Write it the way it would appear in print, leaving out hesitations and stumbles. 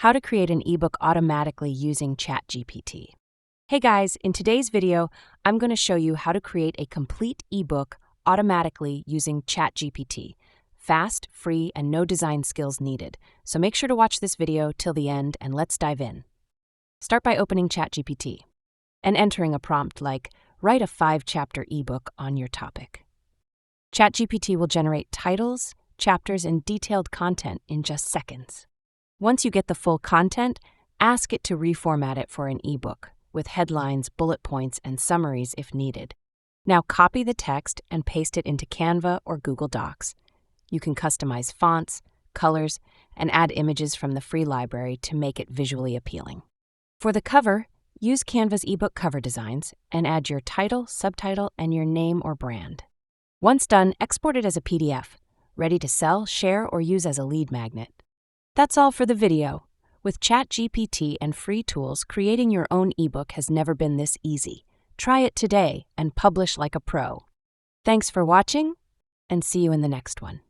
How to create an ebook automatically using ChatGPT. Hey guys, in today's video, I'm going to show you how to create a complete ebook automatically using ChatGPT. Fast, free, and no design skills needed. So make sure to watch this video till the end and let's dive in. Start by opening ChatGPT and entering a prompt like, write a 5-chapter ebook on your topic. ChatGPT will generate titles, chapters, and detailed content in just seconds. Once you get the full content, ask it to reformat it for an ebook, with headlines, bullet points, and summaries if needed. Now copy the text and paste it into Canva or Google Docs. You can customize fonts, colors, and add images from the free library to make it visually appealing. For the cover, use Canva's ebook cover designs and add your title, subtitle, and your name or brand. Once done, export it as a PDF, ready to sell, share, or use as a lead magnet. That's all for the video. With ChatGPT and free tools, creating your own ebook has never been this easy. Try it today and publish like a pro. Thanks for watching, and see you in the next one.